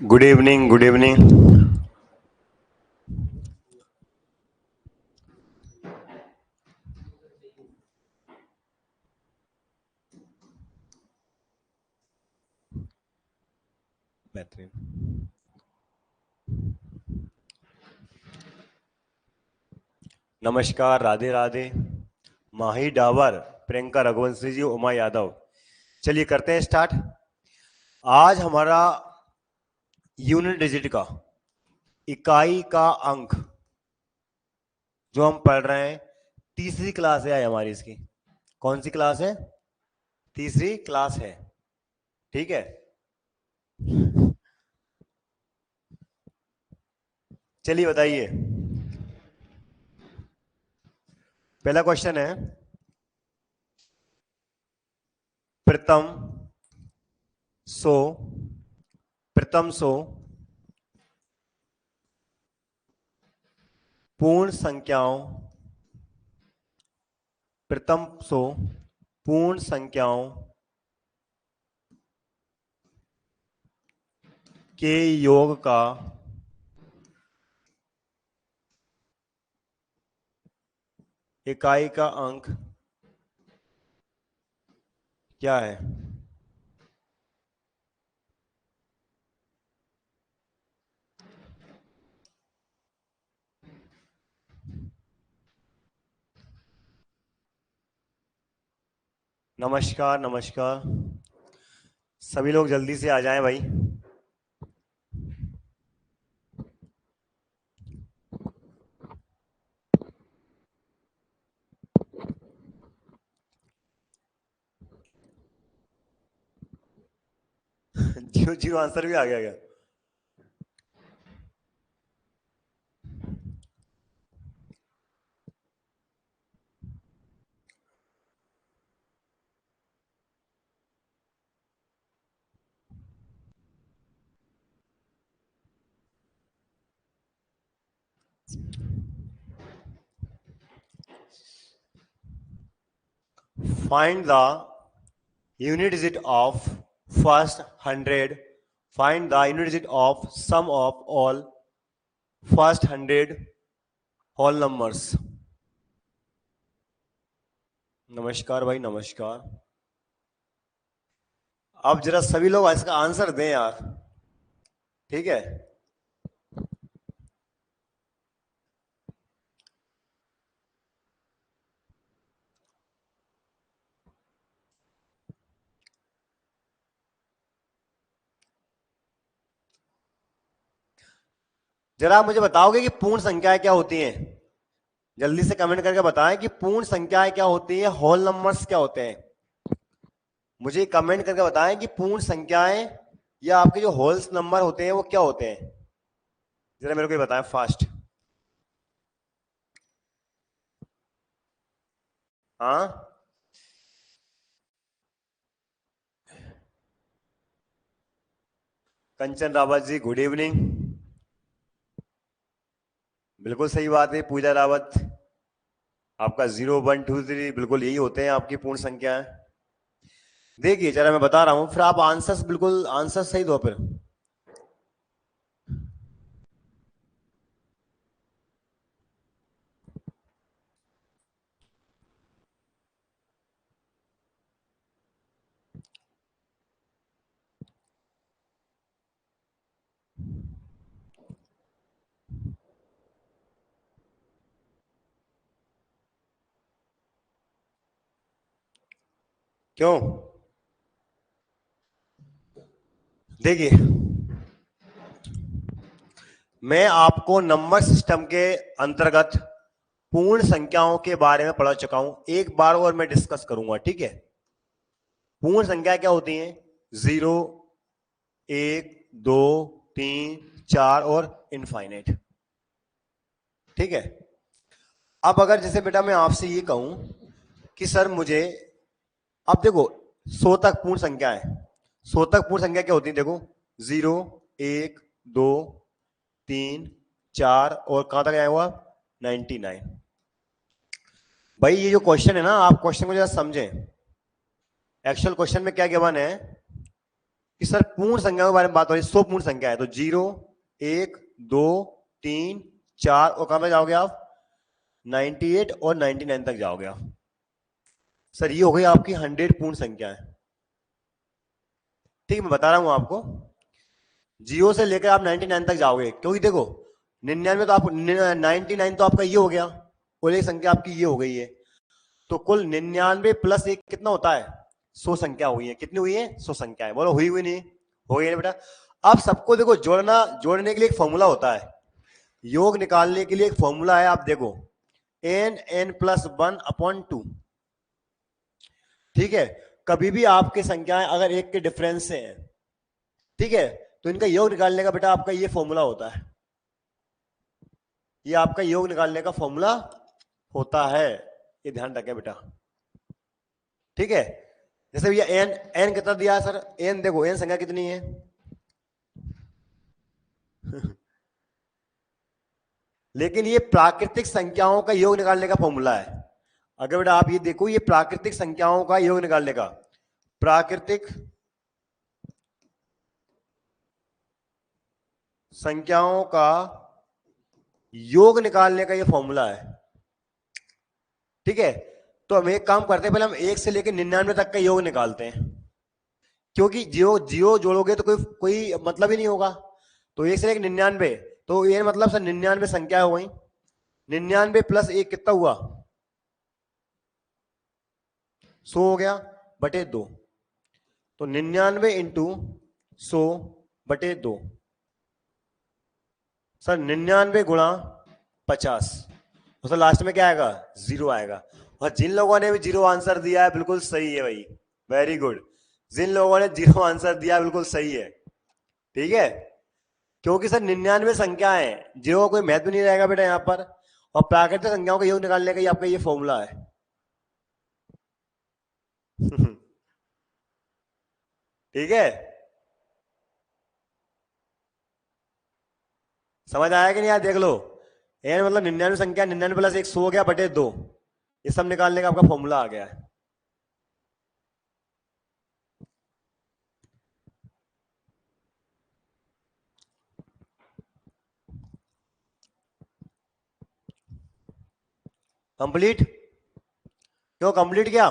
Good evening, good evening. बेहतरीन। नमस्कार, राधे राधे। माही डावर, प्रियंका रघुवंशी जी, उमा यादव। चलिए करते हैं स्टार्ट। आज हमारा यूनिट डिजिट का, इकाई का अंक जो हम पढ़ रहे हैं, तीसरी क्लास है हमारी। इसकी कौन सी क्लास है? तीसरी क्लास है, ठीक है। चलिए बताइए, पहला क्वेश्चन है, प्रथम सौ पूर्ण संख्याओं के योग का इकाई का अंक क्या है? नमस्कार, नमस्कार। सभी लोग जल्दी से आ जाएं भाई। जीरो आंसर भी आ गया क्या? Find the unit digit of first 100. Find the unit digit of sum of all first 100 whole numbers. नमस्कार भाई, नमस्कार। अब जरा सभी लोग इसका आंसर दें यार, ठीक है। जरा आप मुझे बताओगे कि पूर्ण संख्याएं क्या होती हैं? जल्दी से कमेंट करके बताएं कि पूर्ण संख्याएं क्या होती है, होल नंबर्स क्या होते हैं। मुझे कमेंट करके बताएं कि पूर्ण संख्याएं या आपके जो होल्स नंबर होते हैं वो क्या होते हैं। जरा मेरे को ये बताएं फास्ट। हाँ, कंचन रावत जी, गुड इवनिंग। बिल्कुल सही बात है पूजा रावत, आपका 0 1 2 3 बिल्कुल यही होते हैं आपकी पूर्ण संख्याएं। देखिए जरा मैं बता रहा हूं, फिर आप आंसर्स बिल्कुल आंसर सही दो फिर। क्यों? देखिए, मैं आपको नंबर सिस्टम के अंतर्गत पूर्ण संख्याओं के बारे में पढ़ा चुका हूं, एक बार और मैं डिस्कस करूंगा, ठीक है। पूर्ण संख्या क्या होती हैं? 0, 1, 2, 3, 4 और इनफाइनाइट। ठीक है। अब अगर जैसे बेटा मैं आपसे ये कहूं कि सर मुझे, अब देखो 100 तक पूर्ण संख्या है, 100 तक पूर्ण संख्या क्या होती है? देखो 0, 1, 2, 3, 4 और कहां तक आया हुआ? 99। भाई ये जो क्वेश्चन है ना, आप क्वेश्चन को जरा समझें। एक्चुअल क्वेश्चन में क्या गिवन है कि सर पूर्ण संख्या के बारे में बात हो रही है, 100 पूर्ण संख्या है, तो 0, 1, 2, 3, 4 और कहां तक जाओगे आप? 98 और 99 तक जाओगे आप। सर ये हो गई आपकी 100 पूर्ण संख्या है। ठीक है, मैं बता रहा हूं आपको, 0 से लेकर आप 99 तक जाओगे, क्योंकि देखो 99 तो आप 99 तो आपका ये हो गया, और एक संख्या आपकी ये हो गई है, तो कुल 99 प्लस 1 कितना होता है? 100 संख्या हुई है। कितनी हुई है? 100 संख्या है। बोलो हुई हुई नहीं? हो गई ना बेटा। अब सबको देखो जोड़ने के लिए एक फॉर्मूला होता है, योग निकालने के लिए एक फॉर्मूला है। आप देखो n+1/2। ठीक है, कभी भी आपकी संख्याएं अगर एक के डिफरेंस से हैं, ठीक है, तो इनका योग निकालने का बेटा आपका ये फॉर्मूला होता है, ये आपका योग निकालने का फॉर्मूला होता है, ये ध्यान रखें बेटा। ठीक है, जैसे भैया एन एन कितना दिया है सर? एन देखो, एन संख्या कितनी है? लेकिन ये प्राकृतिक संख्याओं का योग निकालने का फॉर्मूला है। अगर बेटा आप ये देखो, ये प्राकृतिक संख्याओं का योग निकालने का, प्राकृतिक संख्याओं का योग निकालने का ये फॉर्मूला है। ठीक है, तो हम एक काम करते हैं, पहले हम 1 से लेकर 99 तक का योग निकालते हैं, क्योंकि जियो जियो जोड़ोगे तो कोई कोई मतलब ही नहीं होगा। तो 1 से लेकर 99, तो ये मतलब सर 99 संख्या हो गई, 99 प्लस 1 कितना हुआ? 100 हो गया बटे 2, तो 99 इंटू 100 बटे 2, सर 99 गुणा 50, तो सर लास्ट में क्या आएगा? 0 आएगा। और जिन लोगों ने भी 0 आंसर दिया है बिल्कुल सही है भाई, वेरी गुड। जिन लोगों ने 0 आंसर दिया बिल्कुल सही है। ठीक है, क्योंकि सर 99 संख्या है, 0 का कोई महत्व नहीं रहेगा बेटा यहाँ पर, और प्राकृतिक संख्याओं का योग निकालने का आपका ये फॉर्मूला है। ठीक है, समझ आया कि नहीं? यार देख लो, एन मतलब 99 संख्या, 99 प्लस 1 100 हो गया बटे 2, ये सब निकालने का आपका फॉर्मूला आ गया है। कंप्लीट? क्यों कंप्लीट क्या?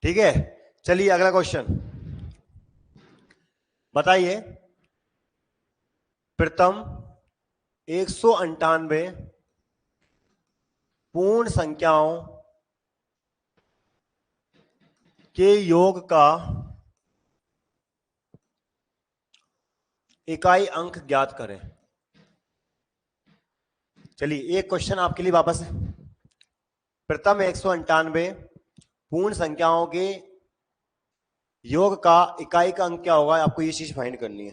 ठीक है, चलिए अगला क्वेश्चन बताइए। प्रथम 198 पूर्ण संख्याओं के योग का इकाई अंक ज्ञात करें। चलिए एक क्वेश्चन आपके लिए वापस। प्रथम 198 पूर्ण संख्याओं के योग का इकाई का अंक क्या होगा, आपको ये चीज फाइंड करनी है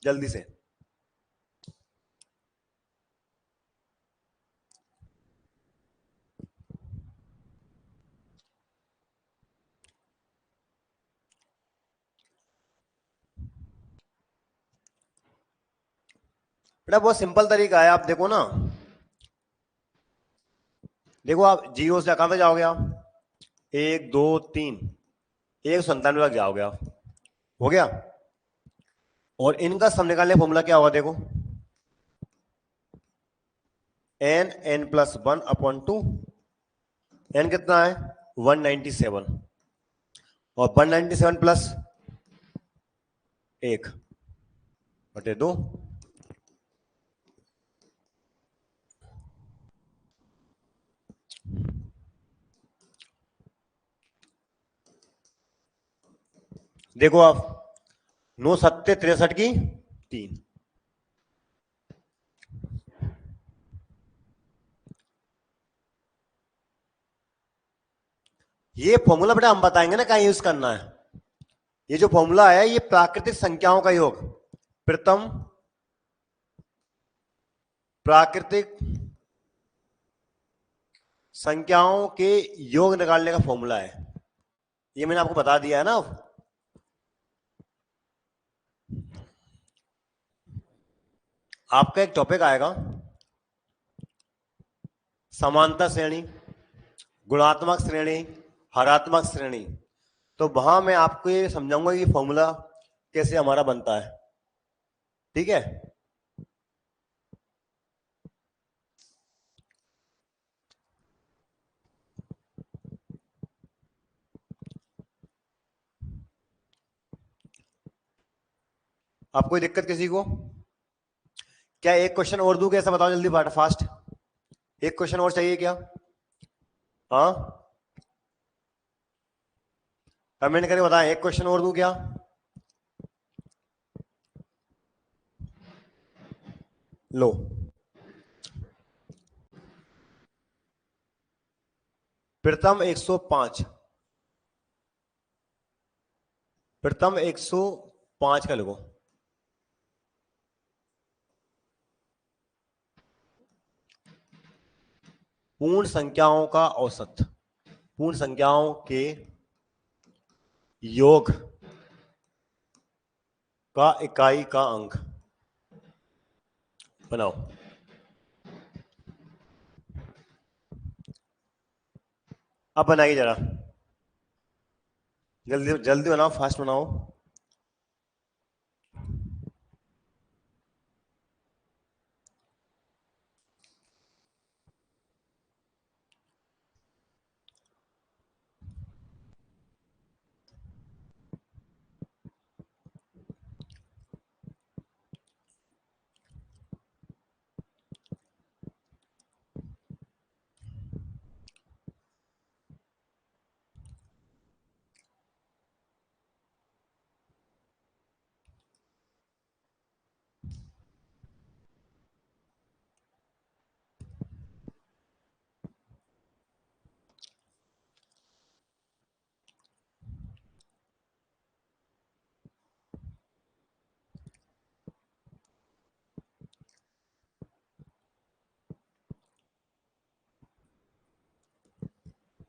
जल्दी से। बेटा बहुत सिंपल तरीका है, आप देखो ना, देखो आप 0 से कहां तक जाओगे आप? 1, 2, 3, 197 तक जाओगे आप, हो गया। और इनका सम निकालने फॉर्मूला क्या होगा? देखो n+1/2, n कितना है? 197, और 197 प्लस 1 बटे 2, देखो आप 9 7 63 की 3। ये फॉर्मूला बेटा हम बताएंगे ना कहाँ यूज करना है। ये जो फॉर्मूला है ये प्राकृतिक संख्याओं का योग, प्रथम प्राकृतिक संख्याओं के योग निकालने का फॉर्मूला है। ये मैंने आपको बता दिया है ना। आपका एक टॉपिक आएगा समांतर श्रेणी, गुणात्मक श्रेणी, हरात्मक श्रेणी। तो वहां मैं आपको ये समझाऊंगा कि फॉर्मूला कैसे हमारा बनता है। ठीक है। आप कोई दिक्कत किसी को? क्या एक क्वेश्चन और दूं? कैसा बताओ जल्दी फास्ट। एक क्वेश्चन और चाहिए क्या? हाँ, कमेंट करके बताएं, एक क्वेश्चन और दूं क्या? लो, प्रथम 105, प्रथम 105 का लिखो। पूर्ण संख्याओं का औसत, पूर्ण संख्याओं के योग का इकाई का अंक बनाओ। अब बनाइए जरा, जल्दी जल्दी बनाओ, फास्ट बनाओ।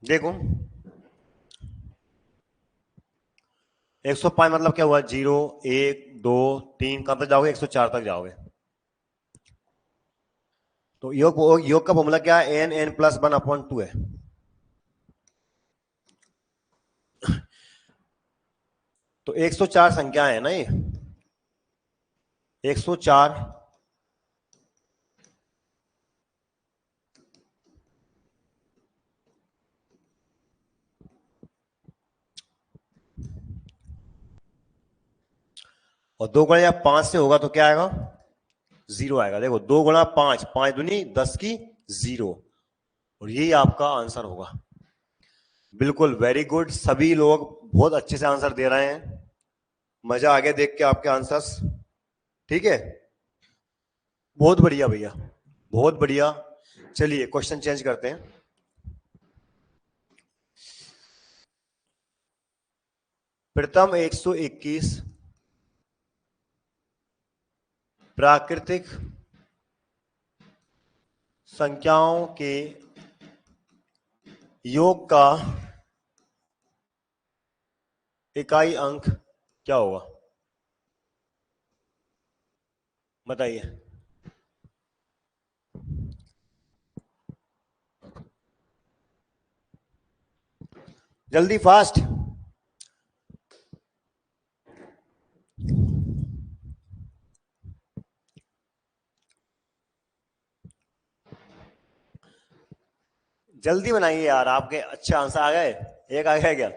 देखो 105 मतलब क्या हुआ? 0 1 2 3, कहां तक जाओगे? 104 तक जाओगे। तो योग का फॉर्मूला क्या है? n n+1/2 है। तो 104 संख्या है ना ये, 104 और 2 गुणा 5 से होगा तो क्या आएगा? 0 आएगा। देखो 2 गुणा 5, 5 दूनी 10 की 0, और यही आपका आंसर होगा। बिल्कुल, वेरी गुड, सभी लोग बहुत अच्छे से आंसर दे रहे हैं। मजा आ गया देख के आपके आंसर्स। ठीक है, बहुत बढ़िया भैया, बहुत बढ़िया। चलिए क्वेश्चन चेंज करते हैं। प्रथम 121 प्राकृतिक संख्याओं के योग का इकाई अंक क्या होगा? बताइए। जल्दी फास्ट। जल्दी बनाइए यार, आपके अच्छे आंसर आ गए। एक आ गया क्या?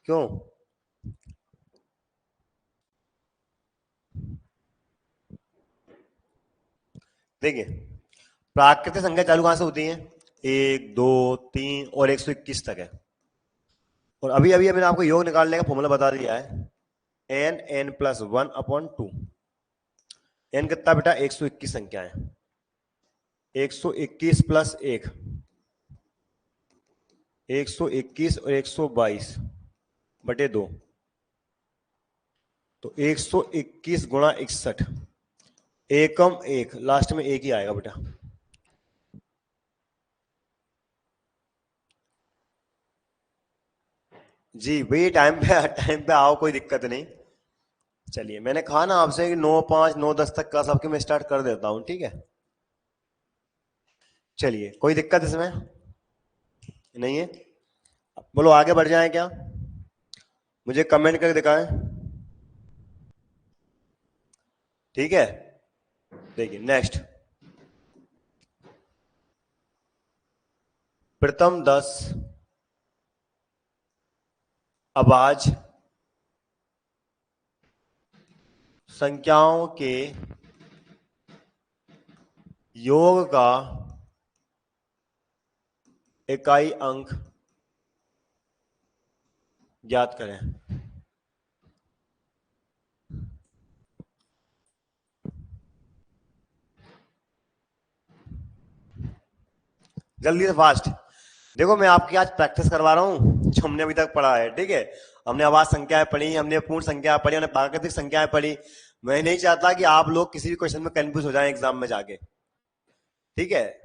क्यों? देखिए, प्राकृतिक संख्या चालू कहां से होती है? 1 2 3 और 121 तक है। और अभी अभी मैंने आपको योग निकालने का फॉर्मूला बता दिया है। n plus 1/2। n कितना बेटा? 121 संख्या है। 121 प्लस 1, 121 और 122/2, तो 121 गुणा 61, एकम 1, लास्ट में 1 ही आएगा बेटा। जी भाई टाइम पे आओ, कोई दिक्कत नहीं। चलिए, मैंने कहा ना आपसे कि 9, 5, 9, 10 तक का सबके मैं स्टार्ट कर देता हूं, ठीक है। चलिए, कोई दिक्कत इसमें नहीं है? बोलो आगे बढ़ जाएं क्या? मुझे कमेंट करके दिखाएं, ठीक है। देखिए नेक्स्ट, प्रथम 10 अभाज्य संख्याओं के योग का इकाई अंक ज्ञात करें। जल्दी से फास्ट। देखो मैं आपकी आज प्रैक्टिस करवा रहा हूं जो हमने अभी तक पढ़ा है, ठीक है। हमने आवाज संख्याएं पढ़ी, हमने पूर्ण संख्या पढ़ी, हमने प्राकृतिक संख्याएं पढ़ी। मैं नहीं चाहता कि आप लोग किसी भी क्वेश्चन में कंफ्यूज हो जाएं एग्जाम में जाके, ठीक है।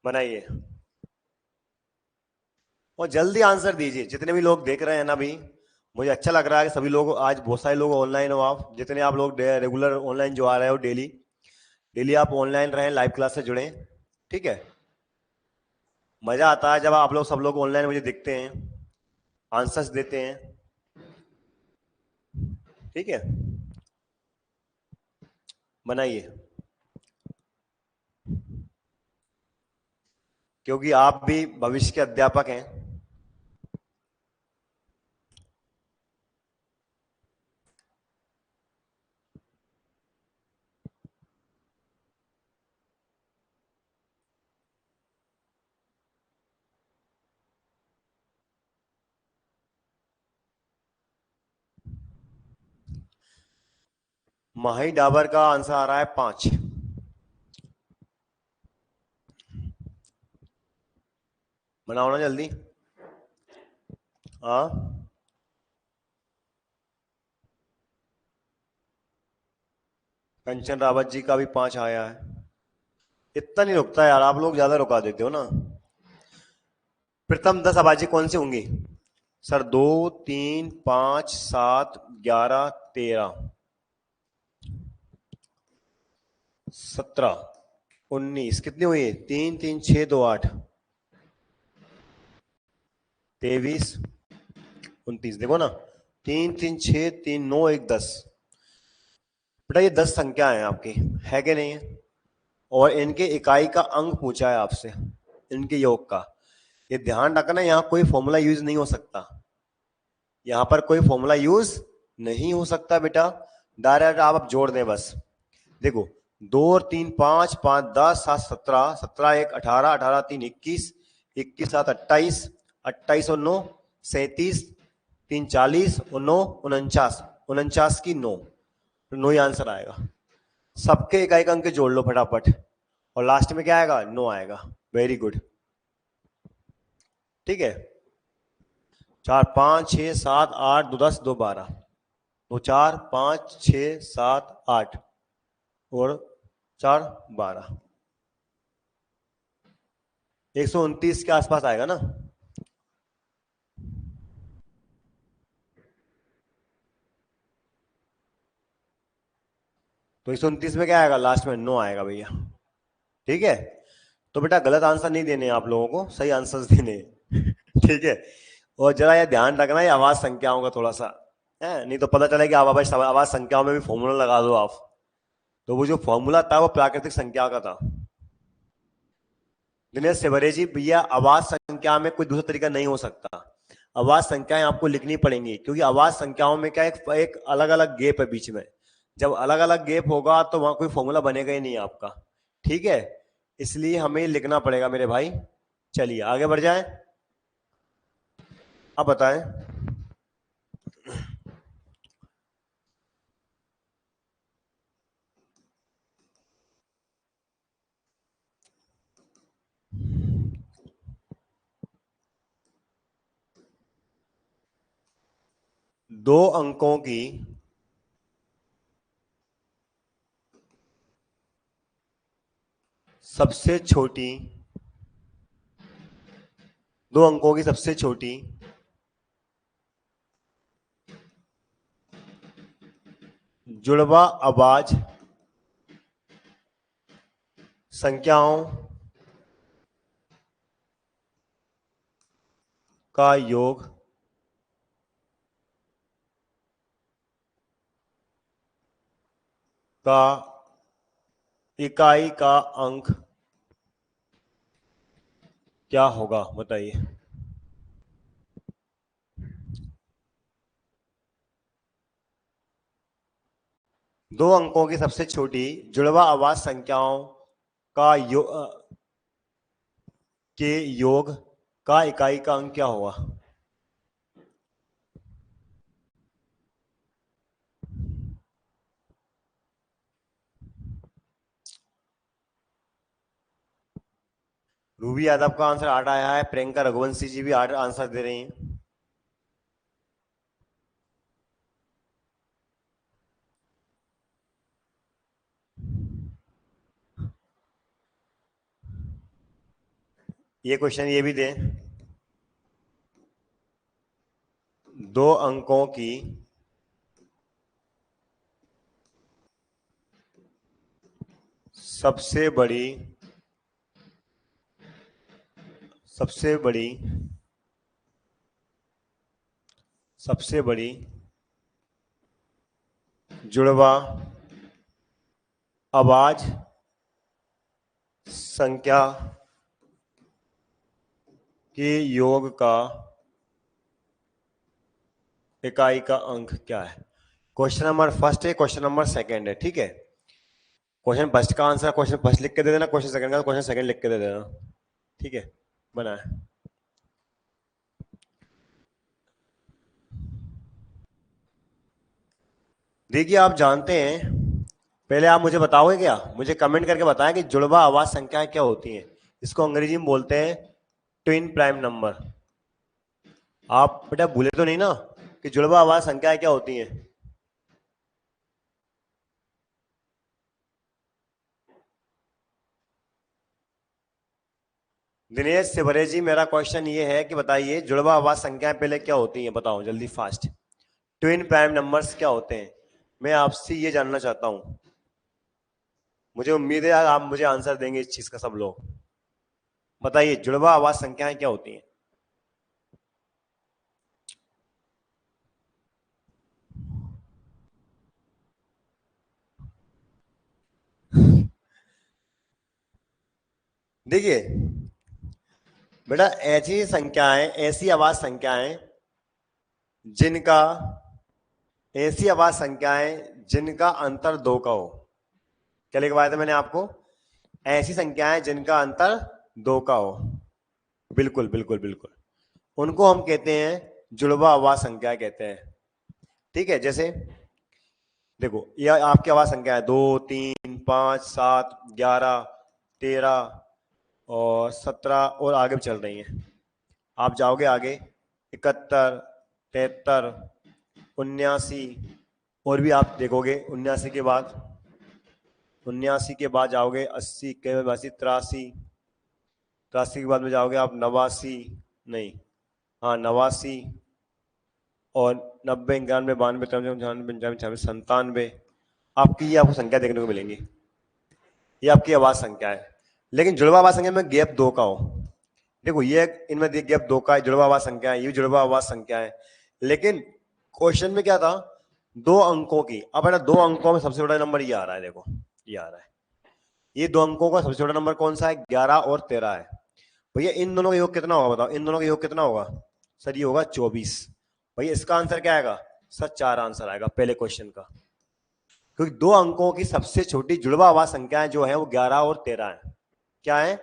बनाइए और जल्दी आंसर दीजिए। जितने भी लोग देख रहे हैं ना अभी, मुझे अच्छा लग रहा है कि सभी लोग, आज बहुत सारे लोग ऑनलाइन हो। आप जितने आप लोग रेगुलर ऑनलाइन जो आ रहे हो, डेली डेली आप ऑनलाइन रहें, लाइव क्लास से जुड़े, ठीक है। मजा आता है जब आप लोग सब लोग ऑनलाइन मुझे दिखते हैं, आंसर्स देते हैं, ठीक है। बनाइए, क्योंकि आप भी भविष्य के अध्यापक हैं। माही डाबर का आंसर आ रहा है 5। बनाओ ना जल्दी। हाँ, कंचन रावत जी का भी 5 आया है। इतना नहीं रुकता यार, आप लोग ज्यादा रुका देते हो ना। प्रथम 10 अभाज्य कौन सी होंगी सर? 2, 3, 5, 7, 11, 13, 17, 19, कितनी हुई? 3, 3, 6, 2, 8, 23, 29। देखो ना, 3, 3, 6, 3, 9, 1, 10। बेटा ये 10 संख्या है आपकी, है कि नहीं है? और इनके इकाई का अंक पूछा है आपसे, इनके योग का। ये ध्यान रखना, यहाँ कोई फॉर्मूला यूज नहीं हो सकता। यहाँ पर कोई फॉर्मूला यूज नहीं हो सकता बेटा। डायरेक्ट आप जोड़ दें बस। देखो 2 और 3 5, 5 10, 7 17, 17 1 18, 18 3 21, 21 7 28, 28 और 9 37, 3 40 और 9 49, 49 की 9, 9 ही आंसर आएगा। सबके इकाई का अंक जोड़ लो फटाफट, और लास्ट में क्या आएगा? 9 आएगा। वेरी गुड, ठीक है। 4 5 6 7 8 2 10 2 12, 2 4 5 6 7 8 और 4 12, 129 के आसपास आएगा ना। तो 129 में क्या आएगा? लास्ट में 9 आएगा भैया, ठीक है। तो बेटा गलत आंसर नहीं देने आप लोगों को, सही आंसर देने ठीक है। और जरा ये ध्यान रखना ये आवाज संख्याओं का थोड़ा सा है, नहीं तो पता चले कि आप आवाज संख्याओं में भी फॉर्मूला लगा दो आप। तो वो जो फॉर्मूला था वो प्राकृतिक संख्या का था। दिनेश सेवरे जी, भैया आवाज संख्या में कोई दूसरा तरीका नहीं हो सकता। आवाज संख्याएं आपको लिखनी पड़ेंगी, क्योंकि आवाज संख्याओं में क्या एक अलग अलग गैप है बीच में। जब अलग अलग गैप होगा तो वहां कोई फॉर्मूला बनेगा ही नहीं आपका, ठीक है। इसलिए हमें लिखना पड़ेगा मेरे भाई। चलिए आगे बढ़ जाएं। अब बताएं, दो अंकों की सबसे छोटी, दो अंकों की सबसे छोटी जुड़वा आवाज संख्याओं का योग का इकाई का अंक क्या होगा, बताइए। दो अंकों की सबसे छोटी जुड़वा आवाज संख्याओं का के योग का इकाई का अंक क्या होगा? रूबी यादव का आंसर 8 आया है, प्रियंका रघुवंशी जी भी 8 आंसर दे रही हैं। ये क्वेश्चन ये भी दें, दो अंकों की सबसे बड़ी सबसे बड़ी सबसे बड़ी जुड़वा आवाज संख्या के योग का इकाई का अंक क्या है? क्वेश्चन नंबर फर्स्ट है, क्वेश्चन नंबर सेकंड है, ठीक है। क्वेश्चन फर्स्ट का आंसर क्वेश्चन फर्स्ट लिख के दे देना, क्वेश्चन सेकंड का क्वेश्चन सेकंड लिख के दे देना, ठीक है। बना है। देखिए आप जानते हैं, पहले आप मुझे बताओगे क्या, मुझे कमेंट करके बताएं कि जुड़वा आवाज संख्याएं क्या होती हैं। इसको अंग्रेजी में बोलते हैं ट्विन प्राइम नंबर। आप बेटा भूले तो नहीं ना कि जुड़वा आवाज संख्याएं क्या होती हैं? दिनेश सिवरे जी, मेरा क्वेश्चन ये है कि बताइए जुड़वा आवाज संख्याएं पहले क्या होती हैं, बताओ जल्दी फास्ट। ट्विन प्राइम नंबर्स क्या होते हैं, मैं आपसे ये जानना चाहता हूं। मुझे उम्मीद है आप मुझे आंसर देंगे इस चीज का, सब लोग बताइए जुड़वा आवाज संख्याएं क्या होती हैं? देखिए बेटा, ऐसी संख्याएं, ऐसी आवाज संख्याएं जिनका ऐसी आवाज संख्याएं जिनका अंतर दो का हो। क्या लिखवाया था मैंने आपको? ऐसी संख्याएं जिनका अंतर दो का हो। बिल्कुल बिल्कुल बिल्कुल, उनको हम कहते हैं जुड़वा आवाज संख्या कहते हैं, ठीक है। जैसे देखो, यह आपकी आवाज संख्या है 2 3 5 7 11 13 और 17 और आगे भी चल रही हैं। आप जाओगे आगे 71 73 79 और भी आप देखोगे 79 के बाद, 79 के बाद जाओगे 80 के बाद 83, 83 के बाद में जाओगे आप 89, नहीं हाँ 89 और 90 91 92 93 94 95 96 97 आपकी ये आपको संख्या देखने को मिलेंगी। ये आपकी आवाज संख्या है। लेकिन जुड़वा आवाज संख्या में गैप दो का हो। देखो ये इनमें गैप दो का है, जुड़वा आवाज संख्या है, ये जुड़वा आवाज संख्या है। लेकिन क्वेश्चन में क्या था, दो अंकों की। अब है ना, दो अंकों में सबसे बड़ा नंबर ये आ रहा है, देखो ये आ रहा है। ये दो अंकों का सबसे बड़ा नंबर कौन सा है? 11 और 13 है। भैया इन दोनों का योग कितना होगा, बताओ इन दोनों का योग कितना होगा? सर ये होगा 24। भैया इसका आंसर क्या आएगा? सर 4 आंसर आएगा पहले क्वेश्चन का, क्योंकि दो अंकों की सबसे छोटी जुड़वा आवाज संख्याएं जो है वो 11 और 13 है। क्या है?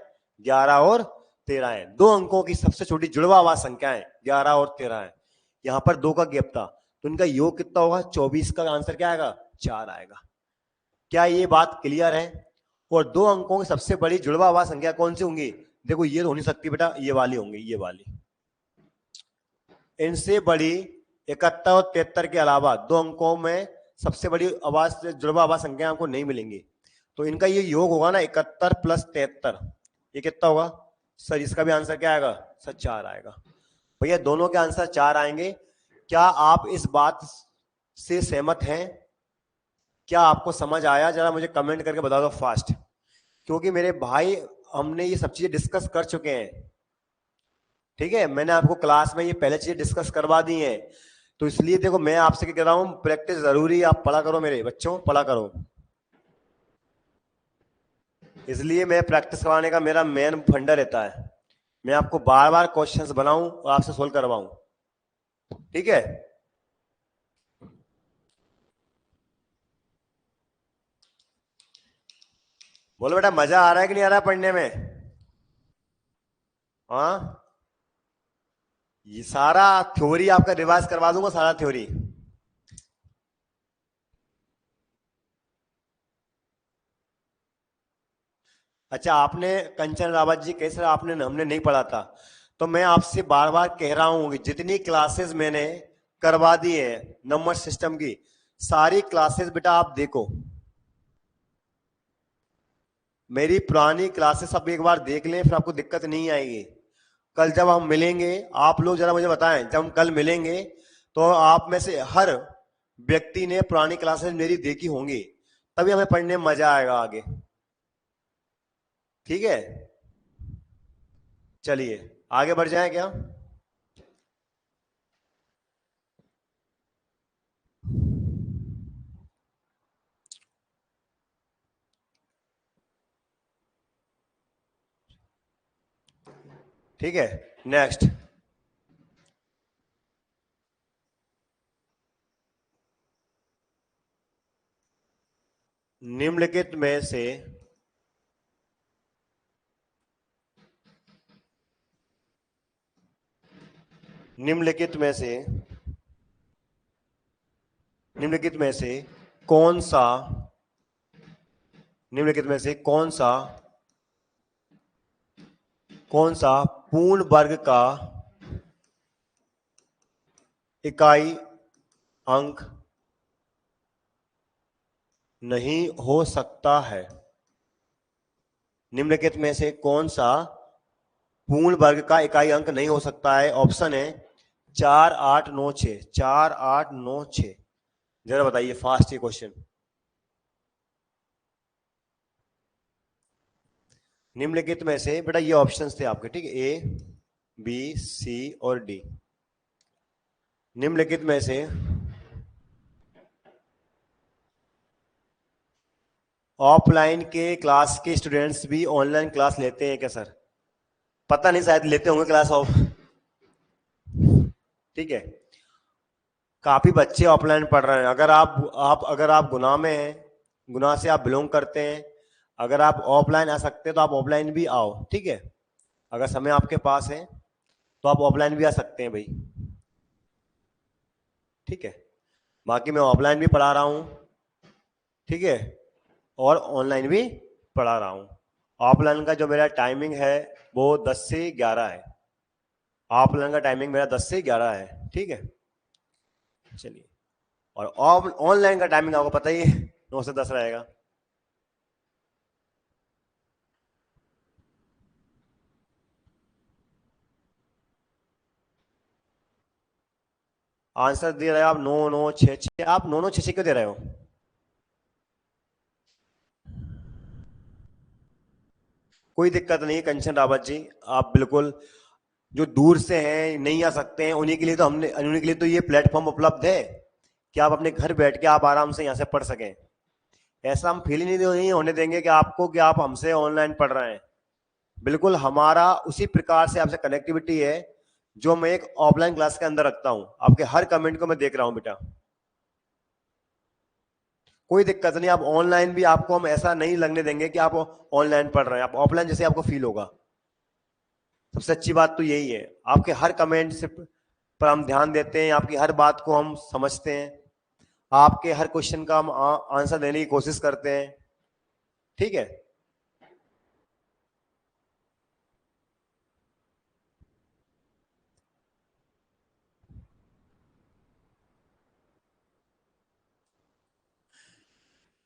11 और 13 है। दो अंकों की सबसे छोटी जुड़वा आवाज संख्याएं 11 और 13 है। यहां पर दो का गैप था तो इनका योग कितना होगा? 24 का आंसर क्या आएगा? 4 आएगा। क्या ये बात क्लियर है? और दो अंकों की सबसे बड़ी जुड़वा आवाज संख्या कौन सी होंगी? देखो ये तो हो नहीं सकती बेटा, ये वाली होंगी, ये वाली। इनसे बड़ी 71 और 73 के अलावा दो अंकों में सबसे बड़ी आवाज से जुड़वा आवाज संख्या आपको नहीं मिलेंगी। तो इनका ये योग होगा ना 71 प्लस 73, ये कितना होगा सर? इसका भी आंसर क्या आएगा सर? 4 आएगा। भैया दोनों के आंसर 4 आएंगे। क्या आप इस बात से सहमत हैं? क्या आपको समझ आया? जरा मुझे कमेंट करके बता दो फास्ट, क्योंकि मेरे भाई हमने ये सब चीजें डिस्कस कर चुके हैं। ठीक है, मैंने आपको क्लास में ये पहले चीजें डिस्कस करवा दी हैं। तो इसलिए देखो मैं आपसे क्या कह रहा हूं, प्रैक्टिस जरूरी है। आप पढ़ा करो मेरे बच्चों, पढ़ा करो। इसलिए मैं प्रैक्टिस करवाने का मेरा मेन फंडा रहता है। मैं आपको बार बार क्वेश्चंस बनाऊं और आपसे सोल्व करवाऊं। ठीक है, बोलो बेटा, मजा आ रहा है कि नहीं आ रहा है पढ़ने में? हाँ, ये सारा थ्योरी आपका रिवाइज करवा दूंगा, सारा थ्योरी। अच्छा, आपने कंचन रावत जी कैसे, आपने हमने नहीं पढ़ा था। तो मैं आपसे बार बार कह रहा हूं कि जितनी क्लासेस मैंने करवा दी है नंबर सिस्टम की, सारी क्लासेस बेटा आप देखो। मेरी पुरानी क्लासेस आप एक बार देख लें, फिर आपको दिक्कत नहीं आएगी। कल जब हम मिलेंगे, आप लोग जरा मुझे बताएं, जब हम कल मिलेंगे तो आप में से हर व्यक्ति ने पुरानी क्लासेस मेरी देखी होंगी, तभी हमें पढ़ने में मजा आएगा आगे। ठीक है, चलिए आगे बढ़ जाए क्या? ठीक है, नेक्स्ट। निम्नलिखित में से निम्नलिखित में से निम्नलिखित में से कौन सा निम्नलिखित में से कौन सा पूर्ण वर्ग का इकाई अंक नहीं हो सकता है? निम्नलिखित में से कौन सा पूर्ण वर्ग का इकाई अंक नहीं हो सकता है? ऑप्शन है 4, 8, 9, 6। 4, 8, 9, 6। जरा बताइए फास्ट ये क्वेश्चन। निम्नलिखित में से बेटा ये ऑप्शंस थे आपके, ठीक है, ए बी सी और डी। निम्नलिखित में से ऑफलाइन के क्लास के स्टूडेंट्स भी ऑनलाइन क्लास लेते हैं क्या सर? पता नहीं, शायद लेते होंगे क्लास ऑफ। ठीक है, काफी बच्चे ऑफलाइन पढ़ रहे हैं। अगर आप गुनाह में हैं, गुनाह से आप बिलोंग करते हैं, अगर आप ऑफलाइन आ सकते हैं तो आप ऑफलाइन भी आओ। ठीक है, अगर समय आपके पास है तो आप ऑफलाइन भी आ सकते हैं भाई। ठीक है, बाकी मैं ऑफलाइन भी पढ़ा रहा हूँ, ठीक है, और ऑनलाइन भी पढ़ा रहा हूँ। ऑफलाइन का जो मेरा टाइमिंग है वो 10 से 11 है। ऑफलाइन का टाइमिंग मेरा 10 से 11 है। ठीक है, चलिए। और ऑनलाइन का टाइमिंग आपको पता ही है, 9 से 10 रहेगा। आंसर दे रहे हो आप 9, 9, 6, 6। आप 9, 9, 6, 6 क्यों दे रहे हो? कोई दिक्कत नहीं कंचन रावत जी, आप बिल्कुल, जो दूर से हैं नहीं आ सकते हैं उन्हीं के लिए तो ये प्लेटफॉर्म उपलब्ध है कि आप अपने घर बैठ के आप आराम से यहाँ से पढ़ सकें। ऐसा हम फील ही नहीं होने देंगे कि आपको कि आप हमसे ऑनलाइन पढ़ रहे हैं। बिल्कुल हमारा उसी प्रकार से आपसे कनेक्टिविटी है जो मैं एक ऑफलाइन क्लास के अंदर रखता हूं। आपके हर कमेंट को मैं देख रहा हूं बेटा, कोई दिक्कत नहीं। आप ऑनलाइन भी, आपको हम ऐसा नहीं लगने देंगे कि आप ऑनलाइन पढ़ रहे हैं, आप ऑफलाइन जैसे आपको फील होगा। सबसे अच्छी बात तो यही है, आपके हर कमेंट से पर हम ध्यान देते हैं, आपकी हर बात को हम समझते हैं, आपके हर क्वेश्चन का हम आंसर देने की कोशिश करते हैं। ठीक है,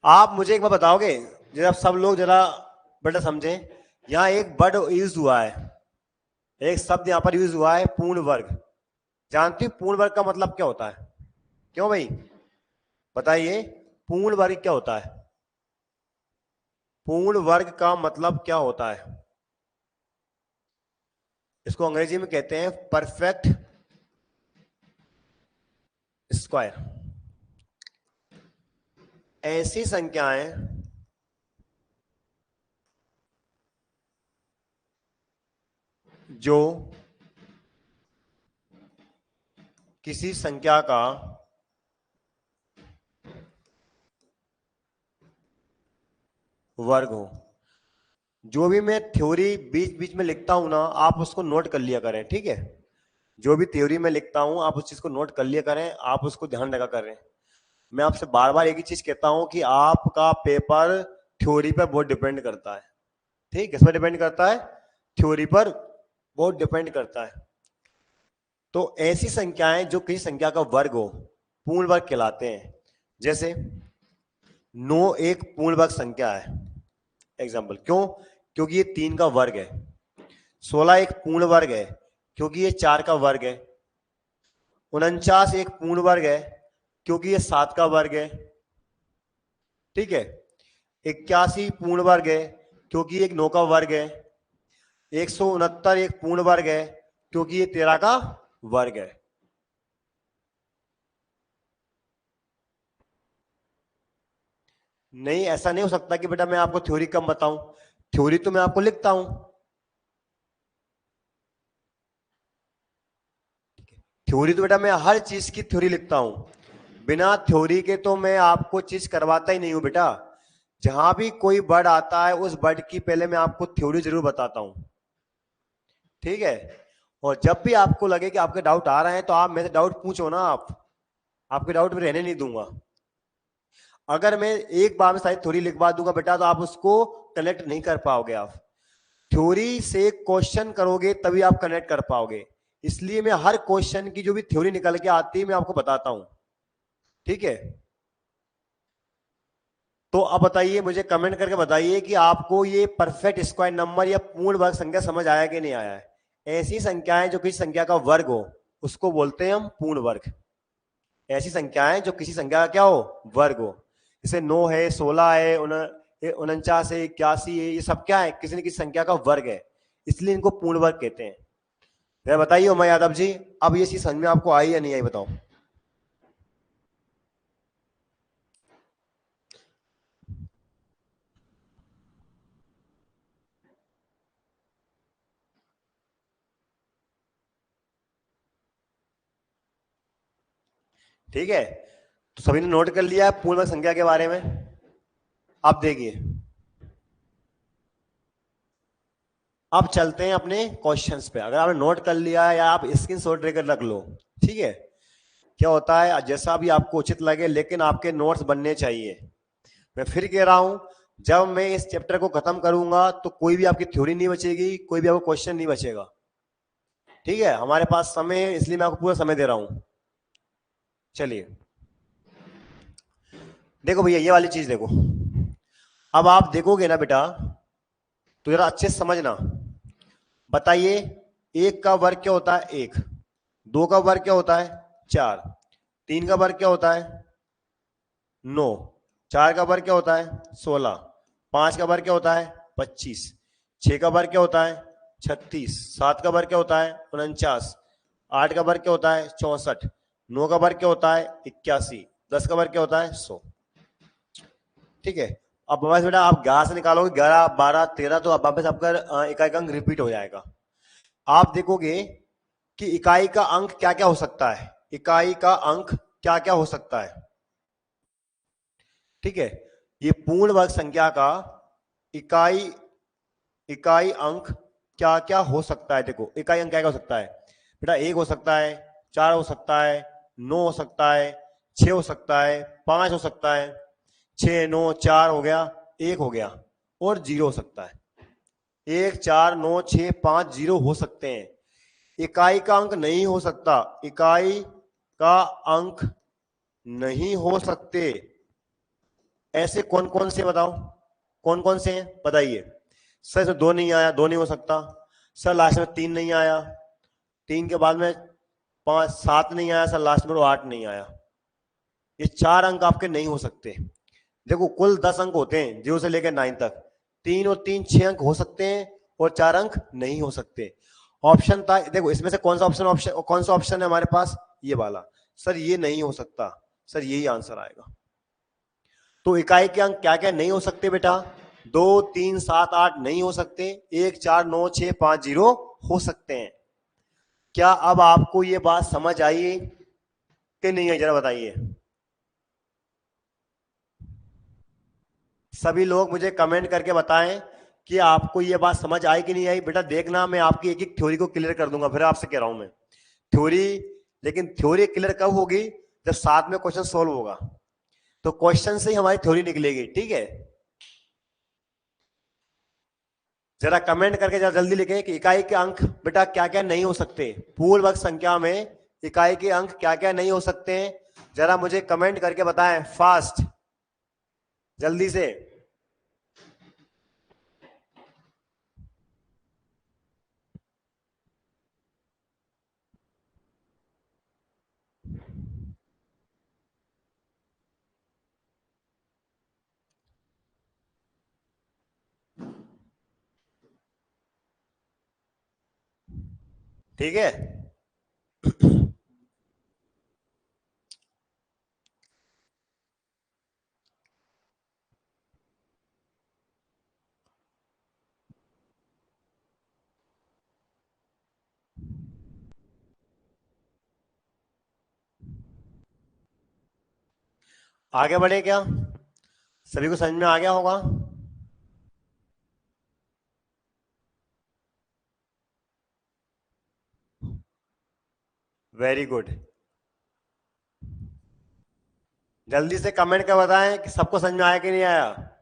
आप मुझे एक बार बताओगे, जरा सब लोग जरा बेटा समझे, यहाँ एक वर्ड यूज हुआ है, एक शब्द यहाँ पर यूज हुआ है, पूर्ण वर्ग। जानते हो पूर्ण वर्ग का मतलब क्या होता है? क्यों भाई बताइए, पूर्ण वर्ग क्या होता है? पूर्ण वर्ग का मतलब क्या होता है? इसको अंग्रेजी में कहते हैं परफेक्ट स्क्वायर। ऐसी संख्याएं जो किसी संख्या का वर्ग हो। जो भी मैं थ्योरी बीच बीच में लिखता हूं ना, आप उसको नोट कर लिया करें, ठीक है? जो भी थ्योरी में लिखता हूं आप उस चीज को नोट कर लिया करें, आप उसको ध्यान रखा करें। मैं आपसे बार बार एक ही चीज कहता हूं कि आपका पेपर थ्योरी पर बहुत डिपेंड करता है। ठीक, किस पर डिपेंड करता है? थ्योरी पर बहुत डिपेंड करता है। तो ऐसी संख्याएं जो किसी संख्या का वर्ग हो, पूर्ण वर्ग कहलाते हैं। जैसे 9 एक पूर्ण वर्ग संख्या है, एग्जाम्पल। क्यों? क्योंकि ये 3 का वर्ग है। 16 एक पूर्ण वर्ग है क्योंकि ये 4 का वर्ग है। 49 एक पूर्ण वर्ग है क्योंकि ये 7 का वर्ग है। ठीक है। 81 पूर्ण वर्ग है क्योंकि एक 9 का वर्ग है। 169 एक पूर्ण वर्ग है क्योंकि ये 13 का वर्ग है। नहीं, ऐसा नहीं हो सकता कि बेटा मैं आपको थ्योरी कम बताऊं। थ्योरी तो मैं आपको लिखता हूं। थ्योरी तो बेटा मैं हर चीज की थ्योरी लिखता हूं। बिना थ्योरी के तो मैं आपको चीज करवाता ही नहीं हूं बेटा। जहां भी कोई वर्ड आता है उस वर्ड की पहले मैं आपको थ्योरी जरूर बताता हूं। ठीक है। और जब भी आपको लगे कि आपके डाउट आ रहे हैं तो आप मेरे से डाउट पूछो ना। आप आपके डाउट में रहने नहीं दूंगा। अगर मैं एक बार में सारी थ्योरी लिखवा दूंगा बेटा तो आप उसको कनेक्ट नहीं कर पाओगे। आप थ्योरी से क्वेश्चन करोगे तभी आप कनेक्ट कर पाओगे। इसलिए मैं हर क्वेश्चन की जो भी थ्योरी निकल के आती है मैं आपको बताता हूं। ठीक है। तो अब बताइए, मुझे कमेंट करके बताइए कि आपको ये परफेक्ट स्क्वायर नंबर या पूर्ण वर्ग संख्या समझ आया कि नहीं आया है? ऐसी संख्याएं जो किसी संख्या का वर्ग हो उसको बोलते हैं हम पूर्ण वर्ग। ऐसी संख्याएं जो किसी संख्या का क्या हो? वर्ग हो। जैसे 9 है, 16 है, 49 है, 81 है, ये सब क्या है? किसी न किसी संख्या का वर्ग है, इसलिए इनको पूर्ण वर्ग कहते हैं। जरा बताइए उमा यादव जी, अब ये चीज समझ में आपको आई या नहीं आई बताओ। ठीक है, तो सभी ने नोट कर लिया है पूर्ण वर्ग संख्या के बारे में। अब देखिए, अब चलते हैं अपने क्वेश्चंस पे। अगर आपने नोट कर लिया है या आप स्क्रीन शॉट लेकर रख लो, ठीक है। क्या होता है, जैसा भी आपको उचित लगे, लेकिन आपके नोट्स बनने चाहिए। मैं फिर कह रहा हूं, जब मैं इस चैप्टर को खत्म करूंगा तो कोई भी आपकी थ्योरी नहीं बचेगी, कोई भी आपको क्वेश्चन नहीं बचेगा। ठीक है, हमारे पास समय है इसलिए मैं आपको पूरा समय दे रहा हूं। चलिए देखो भैया, ये वाली चीज देखो। अब आप देखोगे ना बेटा तो जरा अच्छे से समझना। बताइए, एक का वर्ग क्या होता है? एक। दो का वर्ग क्या होता है? चार। तीन का वर्ग क्या होता है? 9। चार का वर्ग क्या होता है? 16। पांच का वर्ग क्या होता है? 25। छह का वर्ग क्या होता है? 36। सात का वर्ग क्या होता है? 49। आठ का वर्ग क्या होता है? 64। नौ का वर्ग क्या होता है? 81। 10 का वर्ग क्या होता है? 100। ठीक है। अब वापस बेटा आप 11 से निकालोगे, 11 12 13, तो अब वापस आपका इकाई का अंक रिपीट हो जाएगा। आप देखोगे कि इकाई का अंक क्या क्या हो सकता है। इकाई का अंक क्या क्या हो सकता है? ठीक है। ये पूर्ण वर्ग संख्या का इकाई इकाई अंक क्या क्या हो सकता है? देखो, इकाई अंक क्या क्या हो सकता है बेटा? एक हो सकता है, चार हो सकता है, नौ हो सकता है, छह हो सकता है, पांच हो सकता है। छह, नौ, चार हो गया, एक हो गया, और जीरो हो सकता है। एक, चार, नौ, छह, पांच, जीरो हो सकते हैं। इकाई का अंक नहीं हो सकता। इकाई का अंक नहीं हो सकते। ऐसे कौन कौन से बताओ, कौन कौन से हैं बताइए। सर इसमें 2 नहीं आया, 2 नहीं हो सकता। सर लास्ट में 3 नहीं आया, 3 के बाद में 5 7 नहीं आया। सर लास्ट में 8 नहीं आया। ये 4 अंक आपके नहीं हो सकते। देखो कुल 10 अंक होते हैं 0 से लेकर 9 तक। 3 और 3 6 अंक हो सकते हैं और 4 अंक नहीं हो सकते। ऑप्शन था, देखो इसमें से कौन सा ऑप्शन कौन सा ऑप्शन है हमारे पास, ये वाला। सर ये नहीं हो सकता, सर यही आंसर आएगा। तो इकाई के अंक क्या क्या नहीं हो सकते बेटा, 2 3 7 8 नहीं हो सकते, 1 4 9 6 5 0 हो सकते हैं। क्या अब आपको ये बात समझ आई कि नहीं है, जरा बताइए। सभी लोग मुझे कमेंट करके बताएं कि आपको ये बात समझ आई कि नहीं आई। बेटा देखना, मैं आपकी एक एक थ्योरी को क्लियर कर दूंगा, फिर आपसे कह रहा हूं मैं थ्योरी। लेकिन थ्योरी क्लियर कब होगी, जब साथ में क्वेश्चन सोल्व होगा। तो क्वेश्चन से ही हमारी थ्योरी निकलेगी, ठीक है। जरा कमेंट करके जरा जल्दी लिखें कि इकाई के अंक बेटा क्या क्या नहीं हो सकते, पूर्ण वर्ग संख्या में इकाई के अंक क्या क्या नहीं हो सकते हैं। जरा मुझे कमेंट करके बताएं फास्ट, जल्दी से। ठीक है, आगे बढ़े क्या, सभी को समझ में आ गया होगा। वेरी गुड, जल्दी से कमेंट कर बताएं कि सबको समझ में आया कि नहीं आया।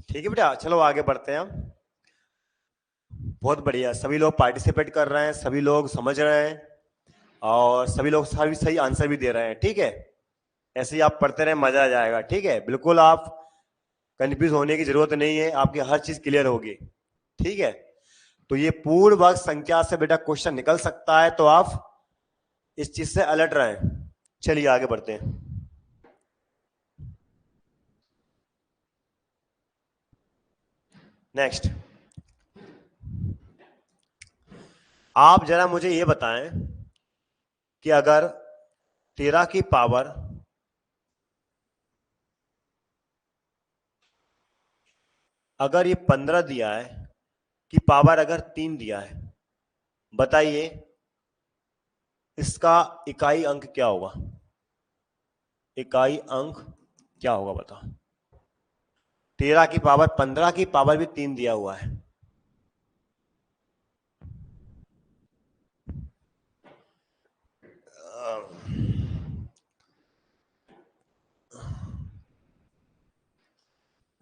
ठीक है बेटा, चलो आगे बढ़ते हैं हम। बहुत बढ़िया, सभी लोग पार्टिसिपेट कर रहे हैं, सभी लोग समझ रहे हैं और सभी लोग सही सही आंसर भी दे रहे हैं, ठीक है। ऐसे ही आप पढ़ते रहे, मजा आ जाएगा, ठीक है। बिल्कुल आप कंफ्यूज होने की जरूरत नहीं है, आपकी हर चीज क्लियर होगी, ठीक है। तो ये पूर्ण वर्ग संख्या से बेटा क्वेश्चन निकल सकता है, तो आप इस चीज से अलर्ट रहें। चलिए आगे बढ़ते हैं। नेक्स्ट, आप जरा मुझे ये बताएं कि अगर 13 की पावर अगर ये 15 दिया है कि पावर अगर 3 दिया है, बताइए इसका इकाई अंक क्या होगा। इकाई अंक क्या होगा बताओ। 13 की पावर 15 की पावर भी 3 दिया हुआ है।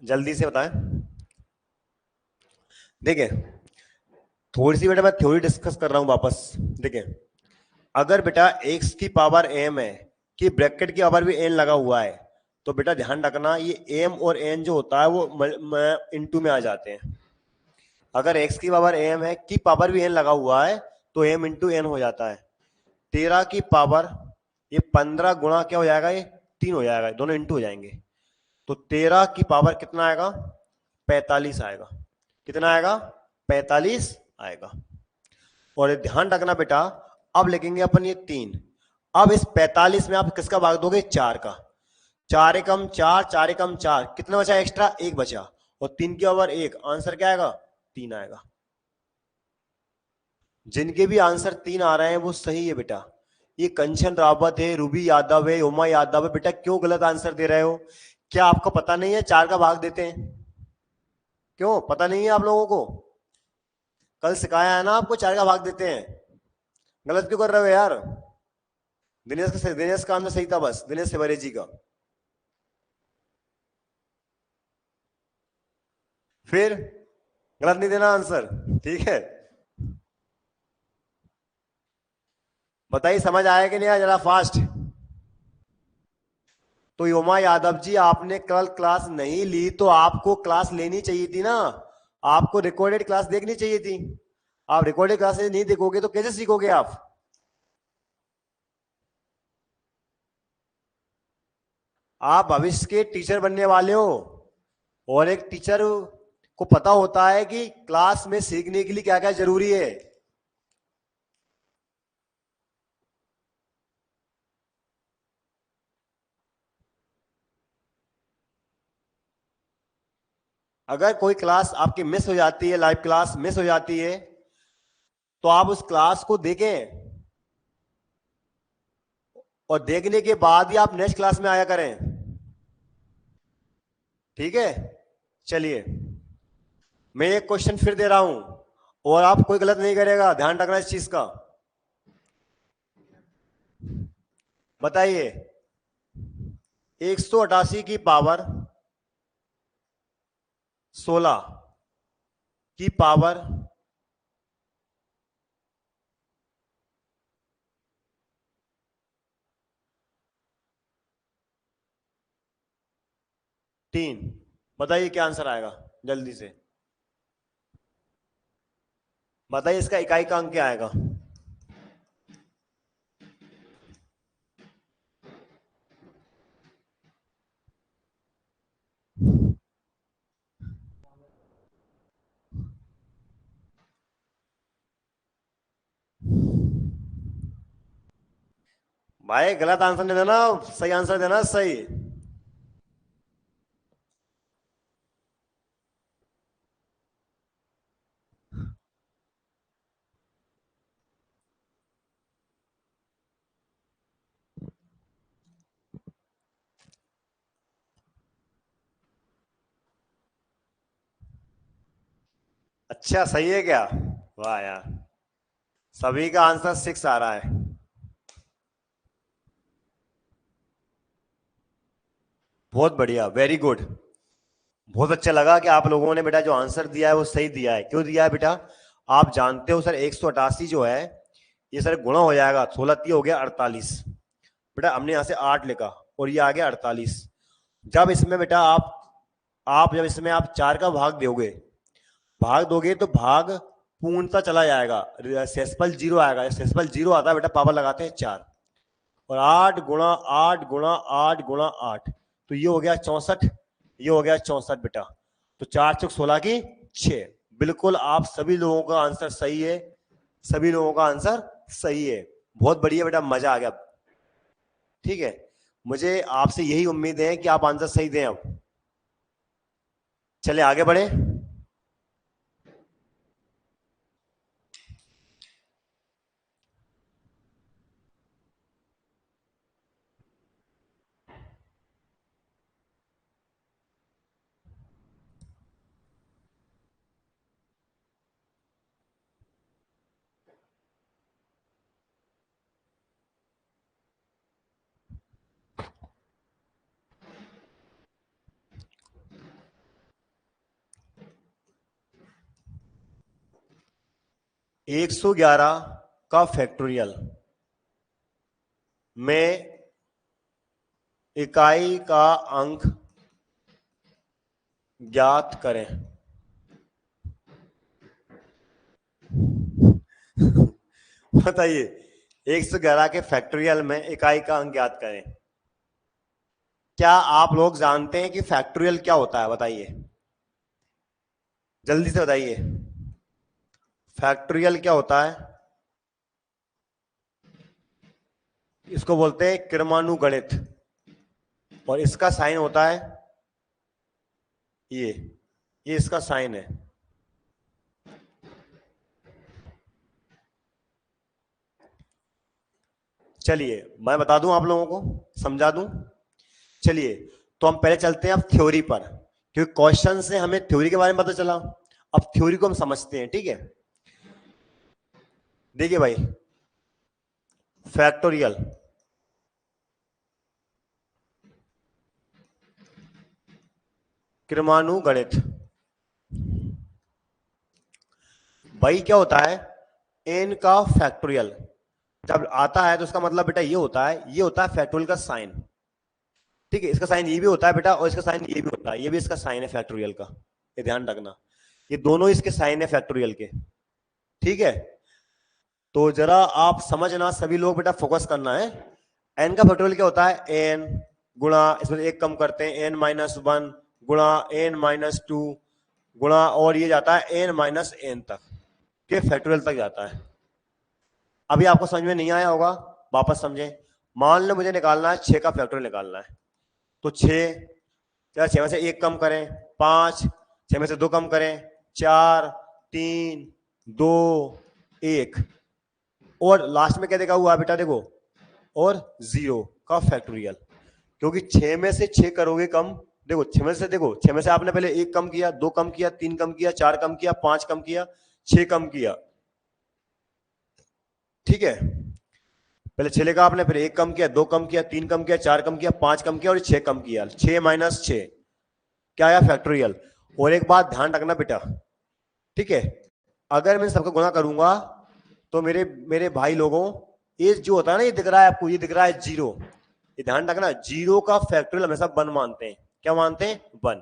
जल्दी से बताएं। देखिए थोड़ी सी बेटा मैं थ्योरी डिस्कस कर रहा हूं वापस। देखिए अगर बेटा x की पावर m है कि ब्रैकेट की पावर भी n लगा हुआ है, तो बेटा ध्यान रखना ये m और n जो होता है वो इनटू में आ जाते हैं। अगर x की पावर m है कि पावर भी n लगा हुआ है तो m इंटू n हो जाता है। 13 की पावर ये 15 गुणा क्या हो जाएगा, ये 3 हो जाएगा, दोनों इंटू हो जाएंगे। तो 13 की पावर कितना आएगा, 45 आएगा। कितना आएगा, 45 आएगा। और ध्यान रखना बेटा, अब लिखेंगे अपन ये 3। अब इस 45 में आप किसका भाग दोगे, 4 का। 4 एकम 4, 4 एकम 4, कितना बचा एक्स्ट्रा, 1 बचा। और 3 के ओवर 1, आंसर क्या आएगा? 3 आएगा। जिनके भी आंसर 3 आ रहे हैं वो सही है बेटा। ये कंचन रावत है, रूबी यादव है, उमा यादव है। बेटा क्यों गलत आंसर दे रहे हो? क्या आपको पता नहीं है 4 का भाग देते हैं? क्यों पता नहीं है आप लोगों को? कल सिखाया है ना आपको, 4 का भाग देते हैं। गलत क्यों कर रहे हो यार? दिनेश का आंसर सही था, बस दिनेश तिवारी जी का। फिर गलत नहीं देना आंसर, ठीक है? बताइए समझ आया कि नहीं आया, जरा फास्ट। तो योमा यादव जी, आपने कल क्लास नहीं ली तो आपको क्लास लेनी चाहिए थी ना। आपको रिकॉर्डेड क्लास देखनी चाहिए थी। आप रिकॉर्डेड क्लासेस नहीं देखोगे तो कैसे सीखोगे आप? आप भविष्य के टीचर बनने वाले हो, और एक टीचर को पता होता है कि क्लास में सीखने के लिए क्या क्या जरूरी है। अगर कोई क्लास आपकी मिस हो जाती है, लाइव क्लास मिस हो जाती है, तो आप उस क्लास को देखें, और देखने के बाद ही आप नेक्स्ट क्लास में आया करें। ठीक है, चलिए मैं एक क्वेश्चन फिर दे रहा हूं, और आप कोई गलत नहीं करेगा, ध्यान रखना इस चीज का। बताइए, 188 की पावर 16 की पावर 3, बताइए क्या आंसर आएगा? जल्दी से बताइए, इसका इकाई का अंक क्या आएगा? भाई गलत आंसर नहीं देना, सही आंसर देना, सही। अच्छा सही है क्या? वाह यार, सभी का आंसर 6 आ रहा है। बहुत बढ़िया, वेरी गुड। बहुत अच्छा लगा कि आप लोगों ने बेटा जो आंसर दिया है वो सही दिया है। क्यों दिया है बेटा? आप जानते हो सर, 188 जो है ये सर गुणा हो जाएगा, 16 3 हो गया 48। बेटा हमने यहां से 8 लिखा और ये आ गया 48। जब इसमें बेटा आप जब इसमें आप 4 का भाग दोगे तो भाग पूर्णता चला जाएगा, सेसपल जीरो आएगा। सेसपल जीरो आता है बेटा, पावर लगाते हैं 4, और 8 गुणा 8 गुणा 8 गुणा 8, तो ये हो गया 64, ये हो गया 64 बेटा। तो 4 चौक 16 की 6। बिल्कुल आप सभी लोगों का आंसर सही है, सभी लोगों का आंसर सही है। बहुत बढ़िया बेटा, मजा आ गया। ठीक है, मुझे आपसे यही उम्मीद है कि आप आंसर सही दें। अब चले आगे बढ़े। 111 का फैक्टोरियल में इकाई का अंक ज्ञात करें। बताइए, 111 के फैक्टोरियल में इकाई का अंक ज्ञात करें। क्या आप लोग जानते हैं कि फैक्टोरियल क्या होता है? बताइए, जल्दी से बताइए, फैक्टोरियल क्या होता है? इसको बोलते हैं क्रमानुगणित, और इसका साइन होता है ये। ये इसका साइन है। चलिए मैं बता दूं आप लोगों को, समझा दूं। चलिए तो हम पहले चलते हैं अब थ्योरी पर, क्योंकि क्वेश्चन से हमें थ्योरी के बारे में पता चला। अब थ्योरी को हम समझते हैं, ठीक है। देखिए भाई, फैक्टोरियल, क्रमानुगणित, भाई क्या होता है, एन का फैक्टोरियल जब आता है तो उसका मतलब बेटा ये होता है, ये होता है फैक्टोरियल का साइन। ठीक है, इसका साइन ये भी होता है बेटा, और इसका साइन ये भी होता है, ये भी इसका साइन है फैक्टोरियल का, ये ध्यान रखना। ये दोनों इसके साइन है फैक्टोरियल के, ठीक है। तो जरा आप समझना, सभी लोग बेटा फोकस करना है। एन का फैक्टोरियल क्या होता है, एन गुणा, इसमें एक कम करते हैं, एन माइनस वन गुणा एन माइनस टू गुणा, और ये जाता है एन माइनस एन तक के फैक्टोरियल तक जाता है। अभी आपको समझ में नहीं आया होगा, वापस समझें। मान लो मुझे निकालना है 6 का फैक्टोरियल निकालना है, तो 6, क्या 6 में से 1 कम करें 5, 6 में से 2 कम करें 4, 3, 2, 1, और लास्ट में क्या देखा हुआ बेटा, देखो, और 0 का फैक्टोरियल। क्योंकि 6 में से 6 करोगे कम, देखो 6 में से, देखो 6 में से आपने पहले 1 कम किया, 2 कम किया, 3 कम किया, 4 कम किया, 5 कम किया, 6 कम किया, ठीक है। पहले 6 लेगा आपने, फिर 1 कम किया, 2 कम किया, 3 कम किया, 4 कम किया, 5 कम किया, और 6 कम किया। 6 माइनस 6 क्या आया, फैक्टोरियल। और एक बात ध्यान रखना बेटा, ठीक है, अगर मैं सबको गुणा करूंगा तो मेरे मेरे भाई लोगों, ये जो होता है ना, ये दिख रहा है आपको, ये दिख रहा है 0, ये ध्यान रखना, 0 का फैक्टोरियल हमेशा 1 मानते हैं। क्या मानते हैं, 1।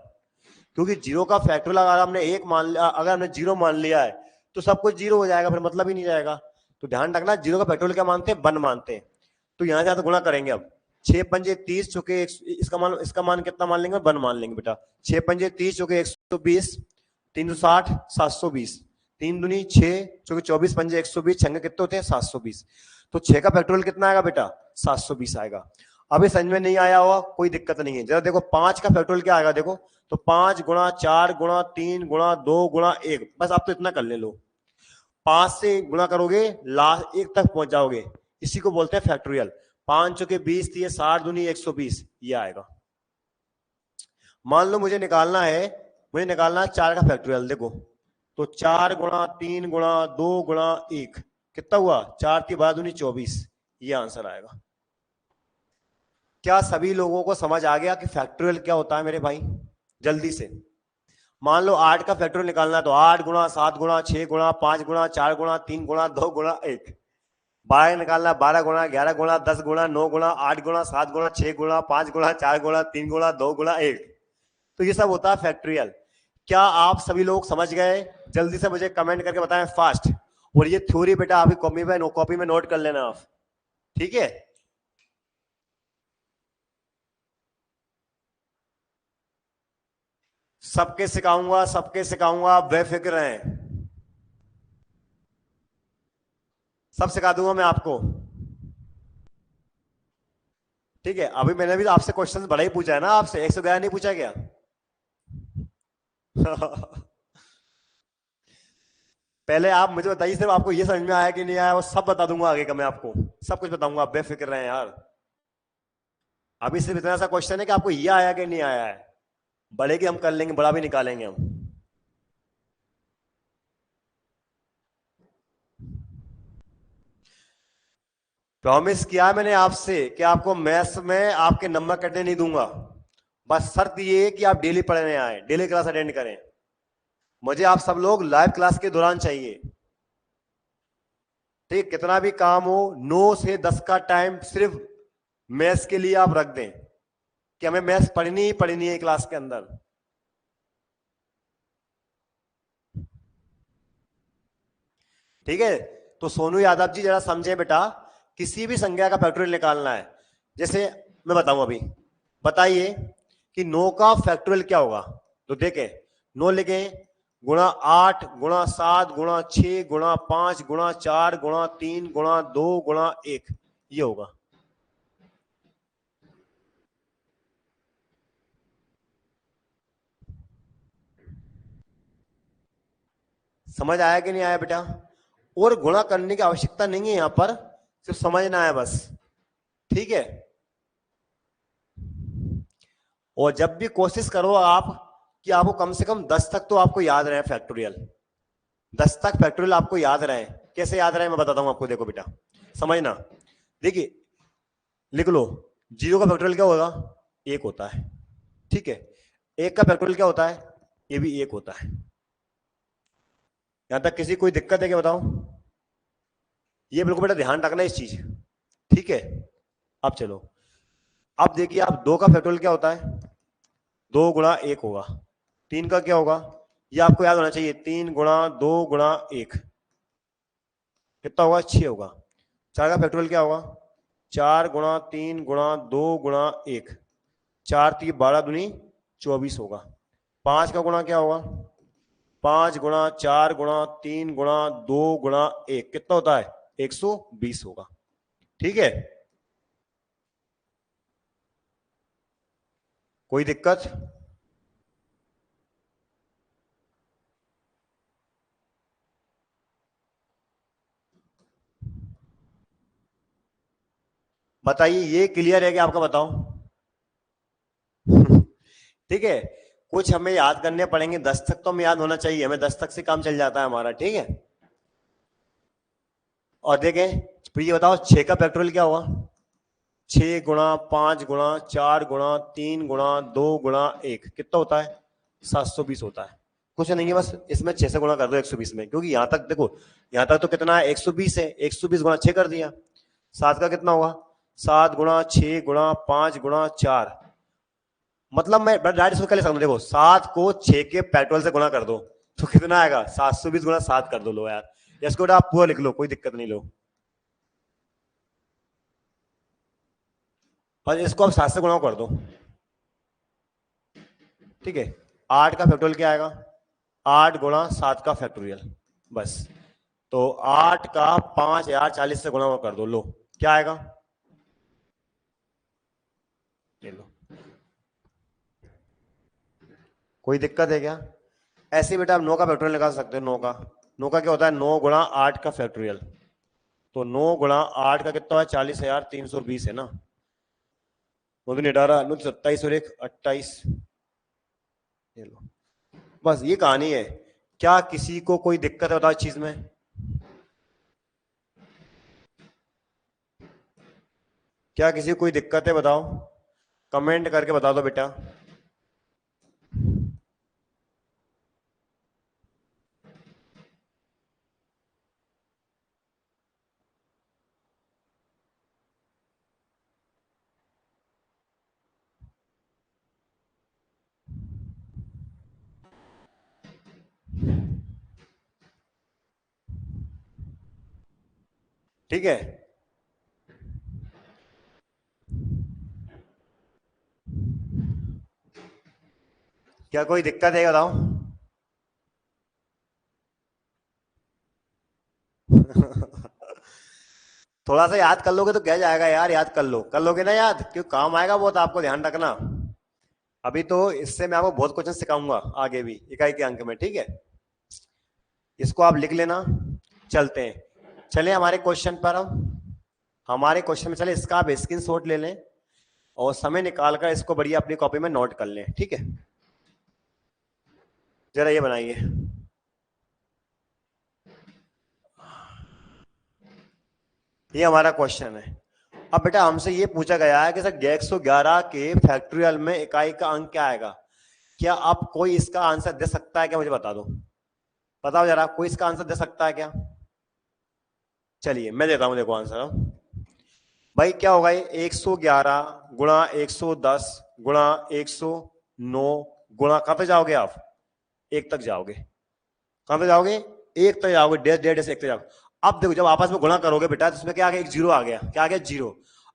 क्योंकि 0 का फैक्टोरियल अगर हमने 1 मान लिया, अगर हमने 0 मान लिया है तो सब कुछ 0 हो जाएगा, फिर मतलब ही नहीं जाएगा। तो ध्यान रखना, 0 का फैक्टोरियल क्या मानते हैं, 1 मानते हैं। तो यहां से तो गुणा करेंगे अब, 6 पंजे 30 चुके, इसका मान कितना मान लेंगे, 1 मान लेंगे बेटा। 6 पंजे 30 चुके 120, 360, 720, 3 दूनी 6 चुके 24 पंजे 120, छंगे कितने होते हैं, 720। तो 6 का फैक्टोरियल कितना आएगा बेटा, 720 आएगा। अभी समझ में नहीं आया हुआ कोई दिक्कत नहीं है, जरा देखो 5 का फैक्टोरियल क्या आएगा, देखो तो 5 गुणा 4 गुणा 3 गुणा 2 गुणा 1, बस आप तो इतना कर ले लो। 5 से गुणा करोगे लास्ट 1 तक पहुंच जाओगे, इसी को बोलते हैं फैक्टोरियल। 5 चौके 20, 60 दूनी 120, ये आएगा। मान लो मुझे निकालना है 4 का फैक्टोरियल, देखो तो 4 गुणा 3 गुणा 2 गुणा 1 कितना हुआ, 4 की 12 दूनी 24, ये आंसर आएगा। क्या सभी लोगों को समझ आ गया कि फैक्टोरियल क्या होता है मेरे भाई, जल्दी से। मान लो 8 का फैक्टोरियल निकालना है, तो 8 गुणा 7 गुणा 6 गुणा 5 गुणा 4 गुणा 3 गुणा 2 गुणा 1। 12 निकालना है, 12 गुणा 11 गुणा 10 गुणा 9 गुणा 8 गुणा 7 गुणा 6 गुणा 5 गुणा 4 गुणा 3 गुणा 2 गुणा 1। तो ये सब होता है फैक्टोरियल। क्या आप सभी लोग समझ गए, जल्दी से मुझे कमेंट करके बताएं फास्ट। और ये थ्योरी बेटा आपकी कॉपी में नोट कर लेना आप, ठीक है। सबके सिखाऊंगा, बेफिक्र रहें, सब सिखा दूंगा मैं आपको, ठीक है। अभी मैंने भी आपसे क्वेश्चन बड़ा ही पूछा है ना, आपसे 111 नहीं पूछा क्या? पहले आप मुझे बताइए, सिर्फ आपको ये समझ में आया कि नहीं आया, वो सब बता दूंगा आगे का, मैं आपको सब कुछ बताऊंगा, आप बेफिक्र रहें यार। अभी सिर्फ इतना सा क्वेश्चन है कि आपको ये आया कि नहीं आया है, बड़े की हम कर लेंगे, बड़ा भी निकालेंगे हम। प्रॉमिस किया मैंने आपसे कि आपको मैथ्स में आपके नंबर कटने नहीं दूंगा, बस शर्त ये है कि आप डेली पढ़ने आए, डेली क्लास अटेंड करें। मुझे आप सब लोग लाइव क्लास के दौरान चाहिए, ठीक। कितना भी काम हो, 9 से 10 का टाइम सिर्फ मैथ्स के लिए आप रख दें, कि हमें मैथ्स पढ़नी ही पढ़नी है क्लास के अंदर। ठीक है, तो सोनू यादव जी जरा समझे बेटा, किसी भी संख्या का फैक्टोरियल निकालना है, जैसे मैं बताऊं अभी, बताइए कि 9 का फैक्टोरियल क्या होगा। तो देखें, 9 लिखें, गुणा 8 गुणा 7 गुणा 6 गुणा 5 गुणा 4 गुणा 3 गुणा 2 गुणा 1, ये होगा। समझ आया कि नहीं आया बेटा? और गुणा करने की आवश्यकता नहीं है यहां पर, सिर्फ समझना है बस, ठीक है। और जब भी कोशिश करो आप कि आपको कम से कम 10 तक तो आपको याद रहे फैक्टोरियल, 10 तक फैक्टोरियल आपको याद रहे। कैसे याद रहे मैं बताता हूं आपको, देखो बेटा समझना। देखिए लिख लो, 0 का फैक्टोरियल क्या होगा? 1 होता है, ठीक है। 1 का फैक्टोरियल क्या होता है? ये भी 1 होता है। यहां तक किसी कोई दिक्कत है क्या बताओ? ये बिल्कुल बेटा ध्यान रखना इस चीज, ठीक है। अब चलो, अब देखिए आप 2 का फैक्टोरियल क्या होता है? 2 गुणा 1 होगा। 3 का क्या होगा? ये आपको याद होना चाहिए, 3 गुणा 2 गुणा 1 कितना होगा? 6 होगा। 4 का फैक्टोरियल क्या होगा? 4 गुणा 3 गुणा 2 गुणा 1, 4 3 12 दूनी 24 होगा। 5 का गुणा क्या होगा? 5 गुणा 4 गुणा 3 गुणा 2 गुणा 1 कितना होता है? 120 होगा, ठीक है। कोई दिक्कत? बताइए, ये क्लियर है कि आपका? बताओ। ठीक है, कुछ हमें याद करने पड़ेंगे, 10 तक तो हमें याद होना चाहिए, हमें 10 तक से काम चल जाता है हमारा, ठीक है। और देखें, तो ये बताओ 6 का फैक्टोरियल क्या होगा? 6 गुणा 5 गुणा 4 गुणा 3 गुणा 2 गुणा 1 कितना होता है? 720 होता है। कुछ नहीं है, बस इसमें 6 से गुणा कर दो 120 में, क्योंकि यहां तक देखो, यहां तक तो कितना है? 120 है, 120 गुणा 6 कर दिया। 7 का कितना होगा? 7 गुणा 6 गुणा 5 गुणा 4, मतलब मैं डायरेक्ट इसको क्या ले सकता हूं? देखो 7 को 6 के पेट्रोल से गुणा कर दो तो कितना आएगा? 720 गुणा 7 कर दो, लो यार। इसको आप पूरा लिख लो, कोई दिक्कत नहीं, लो। और इसको आप 7 से गुणा कर दो, ठीक है। 8 का फैक्टोरियल क्या आएगा? 8 गुणा 7 का फैक्टोरियल, बस। तो 8 का 5040 से गुणा कर दो, लो क्या आएगा? ले लो। कोई दिक्कत है क्या? ऐसे बेटा आप 9 का फैक्टोरियल निकाल सकते हो। 9 का क्या होता है? 9 गुणा 8 का फैक्टोरियल। तो 9 गुणा 8 का कितना है? 40,320 है ना। 9 दिन 18, 9 27 और 1 28, ले लो। बस ये कहानी है। क्या किसी को कोई दिक्कत है बताओ इस चीज में? क्या किसी को कोई दिक्कत है बताओ? कमेंट करके बता दो बेटा। ठीक है, क्या कोई दिक्कत है बताओ? थोड़ा सा याद कर लोगे तो क्या जाएगा यार, याद कर लो, कर लोगे ना याद, क्यों काम आएगा बहुत, आपको ध्यान रखना। अभी तो इससे मैं आपको बहुत क्वेश्चन सिखाऊंगा आगे भी, इकाई के अंक में, ठीक है। इसको आप लिख लेना। चलते हैं, चले हमारे क्वेश्चन पर। हम हमारे क्वेश्चन में चले, इसका आप स्क्रीन शॉट ले लें और समय निकाल कर इसको बढ़िया अपनी कॉपी में नोट कर लें, ठीक है। जरा ये बनाइए, ये हमारा क्वेश्चन है। अब बेटा हमसे ये पूछा गया है कि सर 111 के फैक्टोरियल में इकाई का अंक क्या आएगा? क्या आप कोई इसका आंसर दे सकता है क्या? मुझे बता दो, बताओ जरा, कोई इसका आंसर दे सकता है क्या? चलिए मैं देता हूं, देखो आंसर। भाई क्या होगा ये? 111 गुणा 110 गुणा 109 गुणा, कहां तक जाओगे आप? 1 तक जाओगे। कहां तक जाओगे? 1 तक जाओगे, डेढ़ डेढ़ से 1 तक जाओगे। अब देखो जब आपस में गुणा करोगे बेटा तो इसमें क्या आ गया? एक जीरो आ गया। क्या आ गया? जीरो।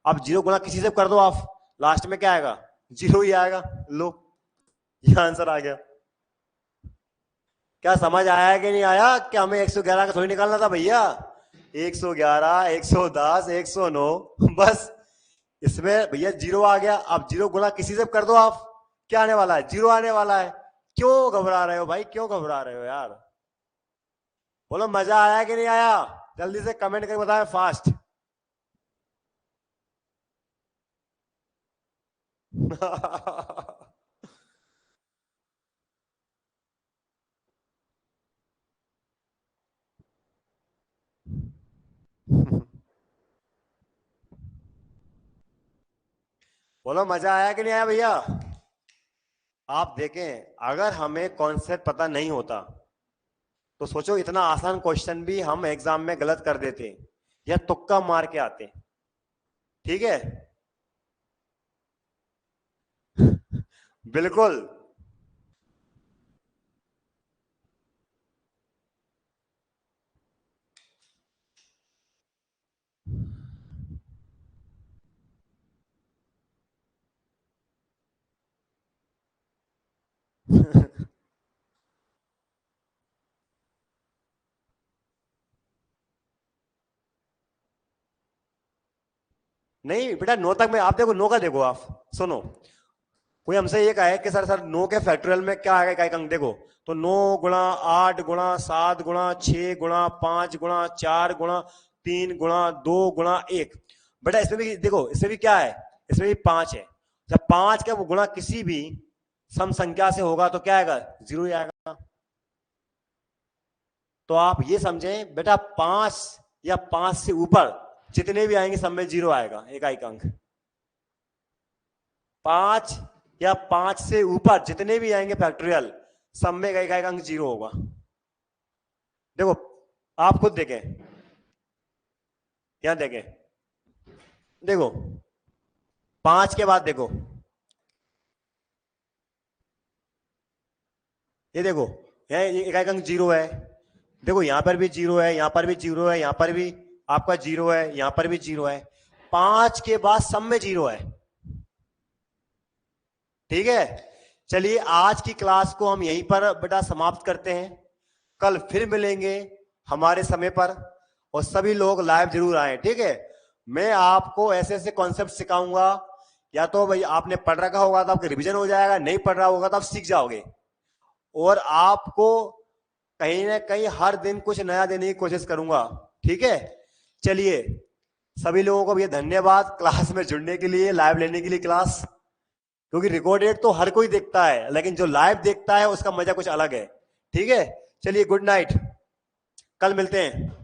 अब जीरो गुणा किसी से कर दो आप, लास्ट में क्या आएगा? जीरो ही आएगा। लो, ये आंसर आ गया। क्या समझ आया कि नहीं आया? क्या हमें 111 का थोड़ी निकालना था भैया? 111 110 109, बस इसमें भैया जीरो आ गया। अब जीरो गुणा किसी से कर दो आप, क्या आने वाला है? जीरो आने वाला है। क्यों घबरा रहे हो भाई, क्यों घबरा रहे हो यार? बोलो मजा आया कि नहीं आया? जल्दी से कमेंट करके बताएं फास्ट। बोलो मजा आया कि नहीं आया भैया? आप देखें, अगर हमें कॉन्सेप्ट पता नहीं होता तो सोचो इतना आसान क्वेश्चन भी हम एग्जाम में गलत कर देते या तुक्का मार के आते। ठीक है। बिल्कुल। नहीं बेटा, नो तक में आप देखो, नो का देखो, आप सुनो। कोई हमसे ये कहा है कि सर सर नो के फैक्टोरियल में क्या आएगा इकाई अंक, देखो तो 9 गुणा 8 गुणा 7 गुणा 4 गुणा 3 गुणा 2 गुणा 1। बेटा इसमें भी देखो, इसमें भी क्या है, इसमें भी 5 है। जब 5 का गुणा किसी भी सम संख्या से होगा तो क्या आएगा, 0 ही आएगा। तो आप ये समझें बेटा, 5 या 5 से ऊपर जितने भी आएंगे सब में 0 आएगा इकाई अंक। 5 या 5 से ऊपर जितने भी आएंगे फैक्टोरियल, सब में इकाई अंक 0 होगा। देखो आप खुद देखें, यहां देखें, देखो 5 के बाद देखो, ये देखो, ये इकाई अंक 0 है। देखो यहां पर भी 0 है, यहां पर भी 0 है, यहां पर भी आपका 0 है, यहां पर भी 0 है। 5 के बाद सब में 0 है। ठीक है। चलिए आज की क्लास को हम यहीं पर बेटा समाप्त करते हैं। कल फिर मिलेंगे हमारे समय पर, और सभी लोग लाइव जरूर आए। ठीक है। मैं आपको ऐसे ऐसे कॉन्सेप्ट सिखाऊंगा, या तो भाई आपने पढ़ रखा होगा तो आपका रिवीजन हो जाएगा, नहीं पढ़ रहा होगा तो आप सीख जाओगे। और आपको कहीं ना कहीं हर दिन कुछ नया देने की कोशिश करूंगा। ठीक है। चलिए, सभी लोगों को भी धन्यवाद क्लास में जुड़ने के लिए, लाइव लेने के लिए क्लास। क्योंकि रिकॉर्डेड तो हर कोई देखता है, लेकिन जो लाइव देखता है उसका मजा कुछ अलग है। ठीक है। चलिए, गुड नाइट, कल मिलते हैं।